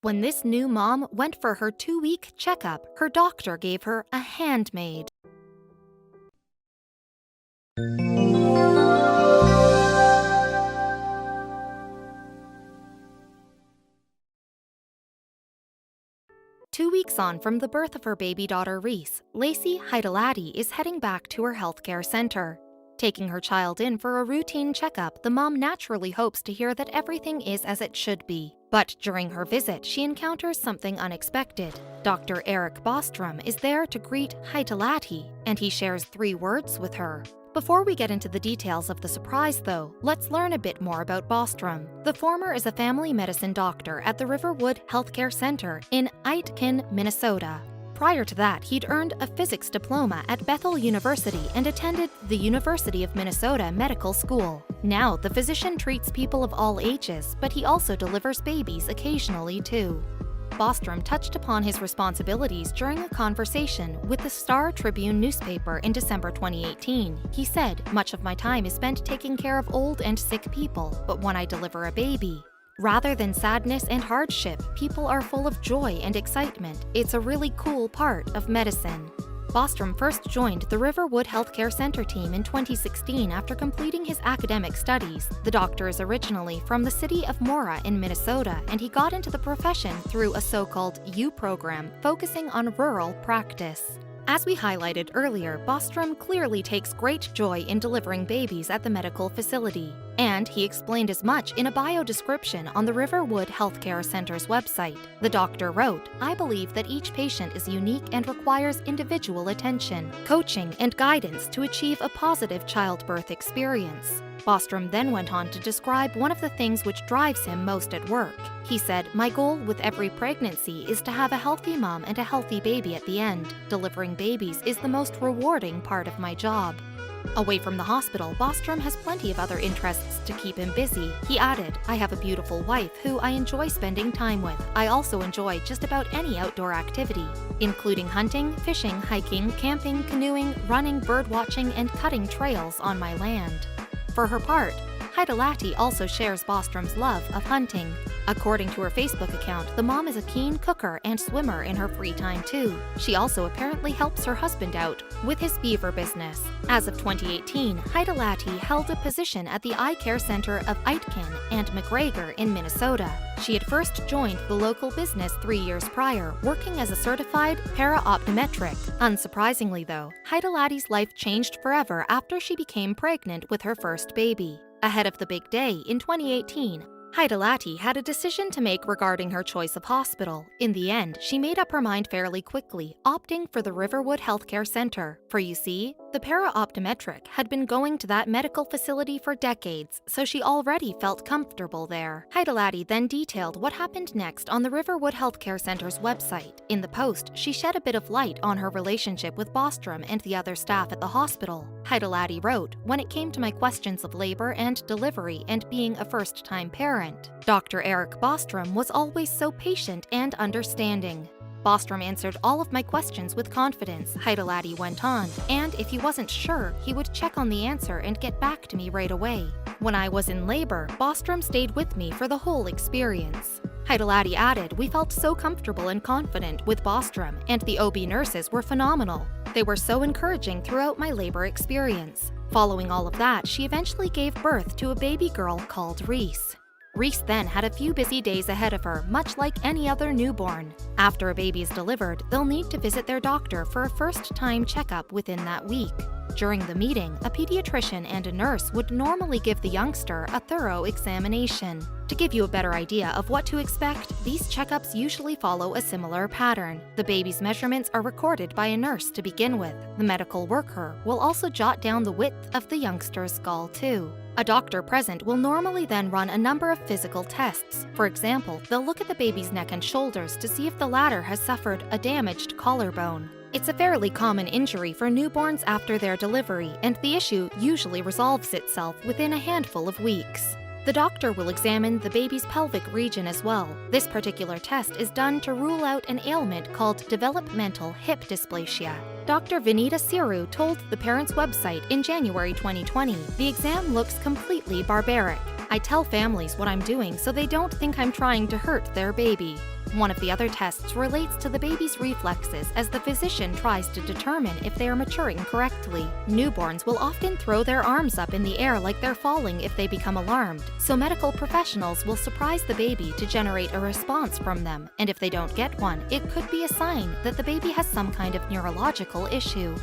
When this new mom went for her 2-week checkup, her doctor gave her a Handmade. Two weeks on from the birth of her baby daughter Reese, Lacie Hietalati is heading back to her healthcare center. Taking her child in for a routine checkup, the mom naturally hopes to hear that everything is as it should be. But during her visit, she encounters something unexpected. Dr. Erik Bostrom is there to greet Hietalati, and he shares 3 words with her. Before we get into the details of the surprise, though, let's learn a bit more about Bostrom. The former is a family medicine doctor at the Riverwood Healthcare Center in Aitkin, Minnesota. Prior to that, he'd earned a physics diploma at Bethel University and attended the University of Minnesota Medical School. Now, the physician treats people of all ages, but he also delivers babies occasionally, too. Bostrom touched upon his responsibilities during a conversation with the Star Tribune newspaper in December 2018. He said, "Much of my time is spent taking care of old and sick people, but when I deliver a baby, rather than sadness and hardship, people are full of joy and excitement. It's a really cool part of medicine." Bostrom first joined the Riverwood Healthcare Center team in 2016 after completing his academic studies. The doctor is originally from the city of Mora in Minnesota, and he got into the profession through a so-called U program focusing on rural practice. As we highlighted earlier, Bostrom clearly takes great joy in delivering babies at the medical facility. And he explained as much in a bio description on the Riverwood Healthcare Center's website. The doctor wrote, "I believe that each patient is unique and requires individual attention, coaching, and guidance to achieve a positive childbirth experience." Bostrom then went on to describe one of the things which drives him most at work. He said, "My goal with every pregnancy is to have a healthy mom and a healthy baby at the end. Delivering babies is the most rewarding part of my job." Away from the hospital, Bostrom has plenty of other interests to keep him busy. He added, "I have a beautiful wife who I enjoy spending time with. I also enjoy just about any outdoor activity, including hunting, fishing, hiking, camping, canoeing, running, bird watching, and cutting trails on my land." For her part, Hietalati also shares Bostrom's love of hunting. According to her Facebook account, the mom is a keen cooker and swimmer in her free time too. She also apparently helps her husband out with his beaver business. As of 2018, Hietalati held a position at the Eye Care Center of Aitkin and McGregor in Minnesota. She had first joined the local business 3 years prior, working as a certified para-optometric. Unsurprisingly though, Hietalati's life changed forever after she became pregnant with her first baby. Ahead of the big day in 2018, Hietalati had a decision to make regarding her choice of hospital. In the end, she made up her mind fairly quickly, opting for the Riverwood Healthcare Center. For you see, the para-optometric had been going to that medical facility for decades, so she already felt comfortable there. Hietalati then detailed what happened next on the Riverwood Healthcare Center's website. In the post, she shed a bit of light on her relationship with Bostrom and the other staff at the hospital. Hietalati wrote, "When it came to my questions of labor and delivery and being a first-time parent, Dr. Erik Bostrom was always so patient and understanding. Bostrom answered all of my questions with confidence," Hietalati went on, "and if he wasn't sure, he would check on the answer and get back to me right away. When I was in labor, Bostrom stayed with me for the whole experience." Hietalati added, "We felt so comfortable and confident with Bostrom, and the OB nurses were phenomenal. They were so encouraging throughout my labor experience." Following all of that, she eventually gave birth to a baby girl called Reese. Reese then had a few busy days ahead of her, much like any other newborn. After a baby is delivered, they'll need to visit their doctor for a first-time checkup within that week. During the meeting, a pediatrician and a nurse would normally give the youngster a thorough examination. To give you a better idea of what to expect, these checkups usually follow a similar pattern. The baby's measurements are recorded by a nurse to begin with. The medical worker will also jot down the width of the youngster's skull too. A doctor present will normally then run a number of physical tests. For example, they'll look at the baby's neck and shoulders to see if the latter has suffered a damaged collarbone. It's a fairly common injury for newborns after their delivery, and the issue usually resolves itself within a handful of weeks. The doctor will examine the baby's pelvic region as well. This particular test is done to rule out an ailment called developmental hip dysplasia. Dr. Vinita Siru told the parents' website in January 2020, "The exam looks completely barbaric. I tell families what I'm doing so they don't think I'm trying to hurt their baby. One of the other tests relates to the baby's reflexes as the physician tries to determine if they are maturing correctly. Newborns will often throw their arms up in the air like they're falling if they become alarmed, so medical professionals will surprise the baby to generate a response from them, and if they don't get one, it could be a sign that the baby has some kind of neurological issue.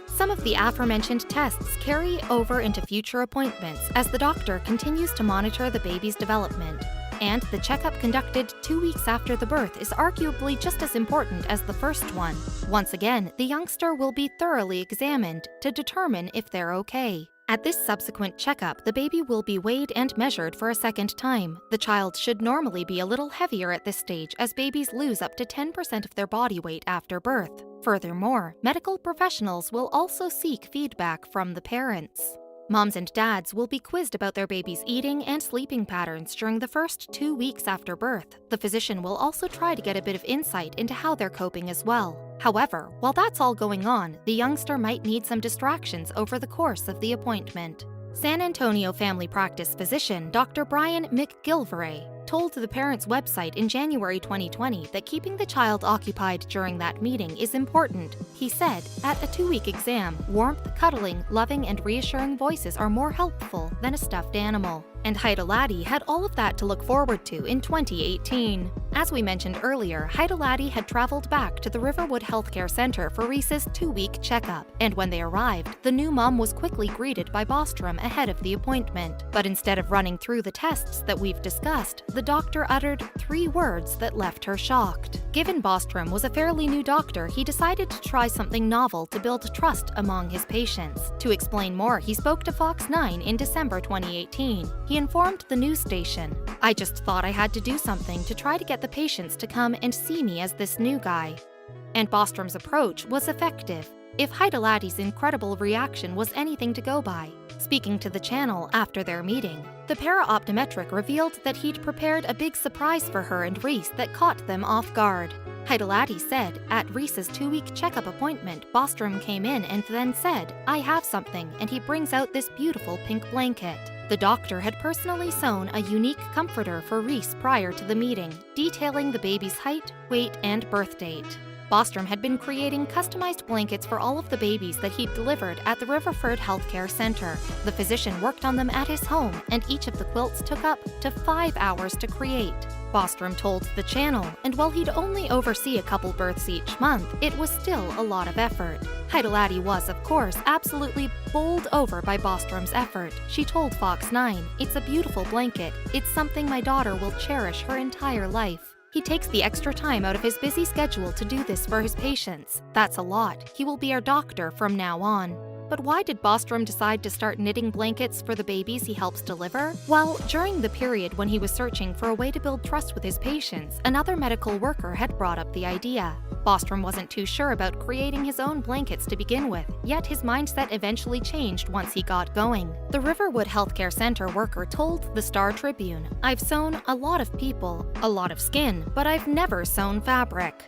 Some of the aforementioned tests carry over into future appointments as the doctor continues to monitor the baby's development. And the checkup conducted 2 weeks after the birth is arguably just as important as the first one. Once again, the youngster will be thoroughly examined to determine if they're okay. At this subsequent checkup, the baby will be weighed and measured for a second time. The child should normally be a little heavier at this stage as babies lose up to 10% of their body weight after birth. Furthermore, medical professionals will also seek feedback from the parents. Moms and dads will be quizzed about their baby's eating and sleeping patterns during the first 2 weeks after birth. The physician will also try to get a bit of insight into how they're coping as well. However, while that's all going on, the youngster might need some distractions over the course of the appointment. San Antonio family practice physician Dr. Brian McGilvray told the parents' website in January 2020 that keeping the child occupied during that meeting is important. He said, "At a 2-week exam, warmth, cuddling, loving, and reassuring voices are more helpful than a stuffed animal." And Hietalati had all of that to look forward to in 2018. As we mentioned earlier, Hietalati had traveled back to the Riverwood Healthcare Center for Reese's 2-week checkup, and when they arrived, the new mom was quickly greeted by Bostrom ahead of the appointment. But instead of running through the tests that we've discussed, the doctor uttered 3 words that left her shocked. Given Bostrom was a fairly new doctor, he decided to try something novel to build trust among his patients. To explain more, he spoke to Fox 9 in December 2018. He informed the news station, "I just thought I had to do something to try to get the patients to come and see me as this new guy." And Bostrom's approach was effective, if Hietalati's incredible reaction was anything to go by. Speaking to the channel after their meeting, the para-optometric revealed that he'd prepared a big surprise for her and Reese that caught them off guard. Hietalati said, at Reese's 2-week checkup appointment, Bostrom came in and then said, "I have something," and he brings out this beautiful pink blanket. The doctor had personally sewn a unique comforter for Reese prior to the meeting, detailing the baby's height, weight, and birth date. Bostrom had been creating customized blankets for all of the babies that he'd delivered at the Riverford Healthcare Center. The physician worked on them at his home, and each of the quilts took up to 5 hours to create. Bostrom told the channel, and while he'd only oversee a couple births each month, it was still a lot of effort. Hietalati was, of course, absolutely bowled over by Bostrom's effort. She told Fox 9, "It's a beautiful blanket. It's something my daughter will cherish her entire life. He takes the extra time out of his busy schedule to do this for his patients. That's a lot. He will be our doctor from now on." But why did Bostrom decide to start knitting blankets for the babies he helps deliver? Well, during the period when he was searching for a way to build trust with his patients, another medical worker had brought up the idea. Bostrom wasn't too sure about creating his own blankets to begin with, yet his mindset eventually changed once he got going. The Riverwood Healthcare Center worker told the Star Tribune, "I've sewn a lot of people, a lot of skin, but I've never sewn fabric."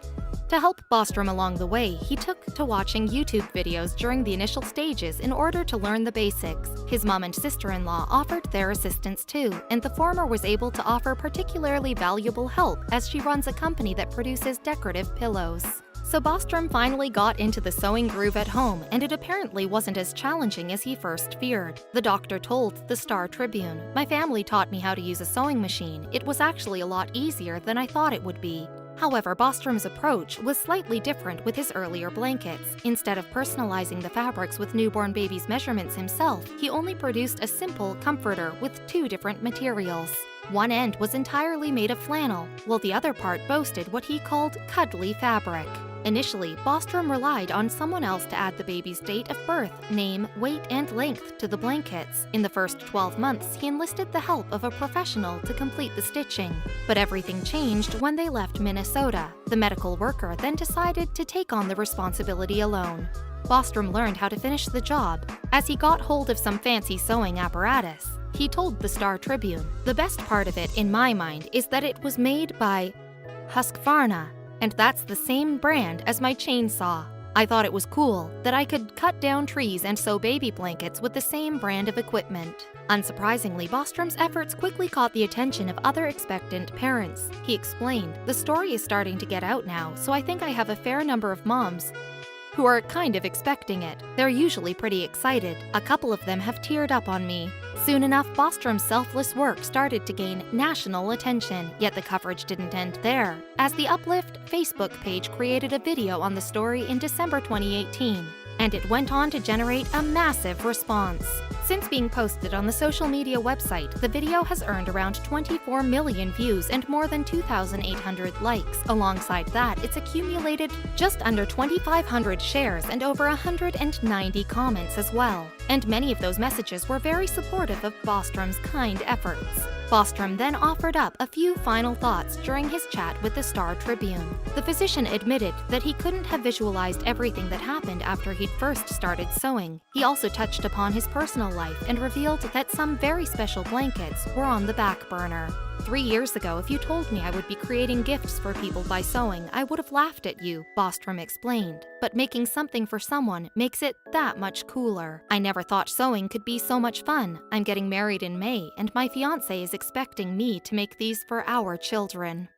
To help Bostrom along the way, he took to watching YouTube videos during the initial stages in order to learn the basics. His mom and sister-in-law offered their assistance too, and the former was able to offer particularly valuable help as she runs a company that produces decorative pillows. So Bostrom finally got into the sewing groove at home, and it apparently wasn't as challenging as he first feared. The doctor told the Star Tribune, "My family taught me how to use a sewing machine. It was actually a lot easier than I thought it would be." However, Bostrom's approach was slightly different with his earlier blankets. Instead of personalizing the fabrics with newborn baby's measurements himself, he only produced a simple comforter with 2 different materials. One end was entirely made of flannel, while the other part boasted what he called cuddly fabric. Initially, Bostrom relied on someone else to add the baby's date of birth, name, weight, and length to the blankets. In the first 12 months, he enlisted the help of a professional to complete the stitching. But everything changed when they left Minnesota. The medical worker then decided to take on the responsibility alone. Bostrom learned how to finish the job. As he got hold of some fancy sewing apparatus, he told the Star Tribune, "The best part of it, in my mind, is that it was made by Husqvarna, and that's the same brand as my chainsaw." I thought it was cool that I could cut down trees and sew baby blankets with the same brand of equipment. Unsurprisingly, Bostrom's efforts quickly caught the attention of other expectant parents. He explained, "The story is starting to get out now, so I think I have a fair number of moms who are kind of expecting it. They're usually pretty excited. A couple of them have teared up on me." Soon enough, Bostrom's selfless work started to gain national attention, yet the coverage didn't end there, as the Uplift Facebook page created a video on the story in December 2018, and it went on to generate a massive response. Since being posted on the social media website, the video has earned around 24 million views and more than 2,800 likes. Alongside that, it's accumulated just under 2,500 shares and over 190 comments as well. And many of those messages were very supportive of Bostrom's kind efforts. Bostrom then offered up a few final thoughts during his chat with the Star Tribune. The physician admitted that he couldn't have visualized everything that happened after he'd first started sewing. He also touched upon his personal life and revealed that some very special blankets were on the back burner. 3 years ago, if you told me I would be creating gifts for people by sewing, I would have laughed at you, Bostrom explained. But making something for someone makes it that much cooler. I never thought sewing could be so much fun. I'm getting married in May, and my fiancé is expecting me to make these for our children.